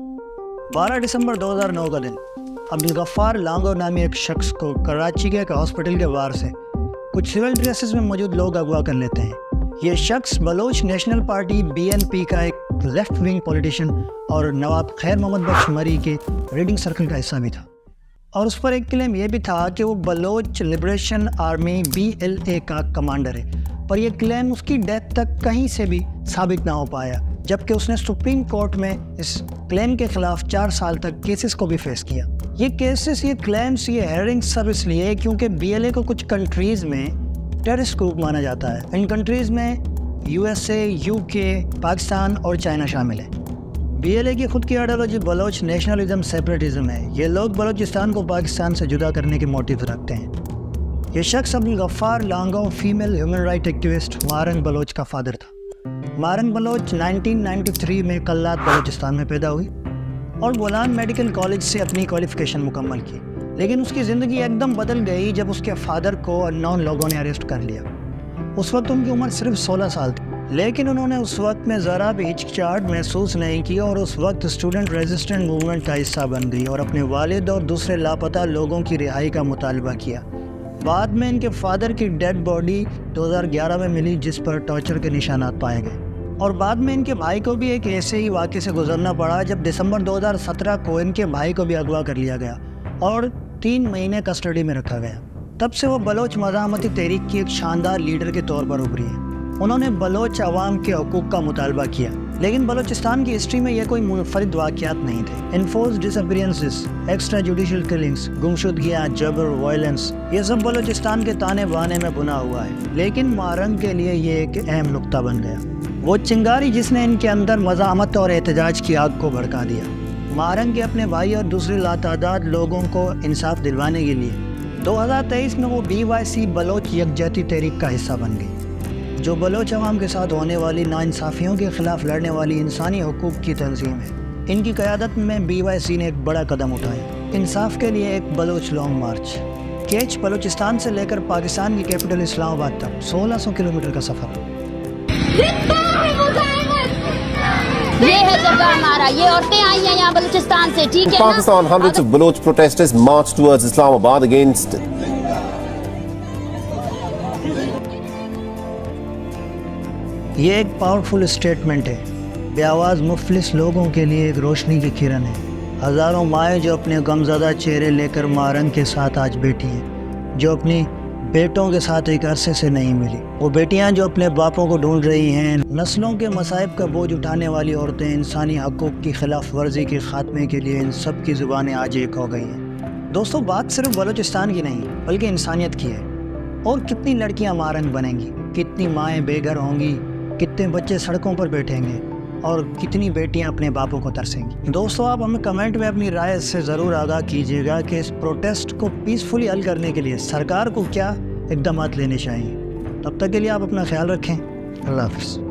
12 दिसंबर 2009 का दिन अब्दुल गफ्फार लांगो नामी एक शख्स को कराची के एक हॉस्पिटल के बाहर से कुछ सिविल ड्रेसेस में मौजूद लोग अगवा कर लेते हैं। ये शख्स बलोच नेशनल पार्टी BNP का एक लेफ्ट विंग पॉलिटिशियन और नवाब खैर मोहम्मद बख्श मरी के रीडिंग सर्कल का हिस्सा भी था, और उस पर एक क्लेम ये भी था कि वो बलोच लिबरेशन आर्मी BLA का कमांडर है, पर यह क्लेम उसकी डेथ तक कहीं से भी साबित ना हो पाया, जबकि उसने सुप्रीम कोर्ट में इस क्लेम के खिलाफ 4 साल तक केसेस को भी फेस किया। ये केसेस, ये क्लेम्स, ये हेयरिंग्स सब इसलिए क्योंकि BLA को कुछ कंट्रीज़ में टेररिस्ट ग्रुप माना जाता है। इन कंट्रीज़ में USA, UK, पाकिस्तान और चाइना शामिल है। BLA की खुद की आइडियोलॉजी बलोच नेशनलिज्म, सेपरेटिज्म है। ये लोग बलोचिस्तान को पाकिस्तान से जुदा करने के मोटिव रखते हैं। ये शख्स Abdul Ghaffar Langove female human right activist Mahrang Baloch का फादर था। मारंग बलोच 1993 में कल्लात बलोचिस्तान में पैदा हुई और बोलान मेडिकल कॉलेज से अपनी क्वालिफिकेशन मुकम्मल की, लेकिन उसकी ज़िंदगी एकदम बदल गई जब उसके फादर को अननोन लोगों ने अरेस्ट कर लिया। उस वक्त उनकी उम्र सिर्फ 16 साल थी, लेकिन उन्होंने उस वक्त में ज़रा भी हिचकिचाहट महसूस नहीं की और उस वक्त स्टूडेंट रेजिस्टेंट मूवमेंट का हिस्सा बन गई और अपने वालिद और दूसरे लापता लोगों की रिहाई का मुतालबा किया। बाद में इनके फादर की डेड बॉडी 2011 में मिली, जिस पर टॉर्चर के निशानात पाए गए, और बाद में इनके भाई को भी एक ऐसे ही वाक़े से गुजरना पड़ा जब दिसंबर 2017 को इनके भाई को भी अगवा कर लिया गया और 3 महीने कस्टडी में रखा गया। तब से वो बलोच मज़ाहमती तहरीक की एक शानदार लीडर के तौर पर उभरी है। उन्होंने बलोच अवाम के हकूक़ का मुतालबा किया, लेकिन बलोचिस्तान की हिस्ट्री में यह कोई मुनफरिद वाक़यात नहीं थे। Enforced disappearances, extra judicial killings, गुमशुदगियाँ, जबर, वायलेंस, ये सब बलोचिस्तान के ताने बाने में बुना हुआ है। लेकिन मारंग के लिए ये एक अहम नुक्ता बन गया, वो चिंगारी जिसने इनके अंदर मज़ाहमत और एहतजाज की आग को भड़का दिया। मारंग के अपने भाई और दूसरे लातादाद लोगों को इंसाफ दिलवाने के लिए 2023 में वो BYC बलोच यकजहती तहरीक का हिस्सा बन गई, जो बलोच अवाम के साथ होने वाली नाइंसाफ़ियों के ख़िलाफ़ लड़ने वाली इंसानी हकूक़ की तंजीम है। इनकी क़यादत में BYC ने एक बड़ा कदम उठाया, इंसाफ के लिए एक बलोच लॉन्ग मार्च। केच बलोचिस्तान से लेकर पाकिस्तान की कैपिटल इस्लामाबाद तक 1600 किलोमीटर का सफ़र। ये है जगह हमारा, ये औरतें आई हैं यहाँ बलूचिस्तान से, ठीक है ना? Pakistan, hundreds of Baloch protesters marched towards Islamabad against ये एक पावरफुल स्टेटमेंट है, बेआवाज़ मुफलिस लोगों के लिए एक रोशनी की किरण है। हज़ारों माएँ जो अपने गमज़दा चेहरे लेकर मारंग के साथ आज बैठी हैं, जो अपनी बेटों के साथ एक अरसे से नहीं मिली, वो बेटियां जो अपने बापों को ढूंढ रही हैं, नस्लों के मसाइब का बोझ उठाने वाली औरतें, इंसानी हकूक़ की खिलाफ वर्जी के ख़ात्मे के लिए इन सब की ज़ुबानें आज एक हो गई हैं। दोस्तों, बात सिर्फ बलूचिस्तान की नहीं बल्कि इंसानियत की है। और कितनी लड़कियां मारंग बनेंगी, कितनी माएँ बेघर होंगी, कितने बच्चे सड़कों पर बैठेंगे और कितनी बेटियां अपने बापों को तरसेंगी। दोस्तों, आप हमें कमेंट में अपनी राय से ज़रूर आगाह कीजिएगा कि इस प्रोटेस्ट को पीसफुली हल करने के लिए सरकार को क्या इक़दामात लेने चाहिए। तब तक के लिए आप अपना ख्याल रखें। अल्लाह हाफ़िज़।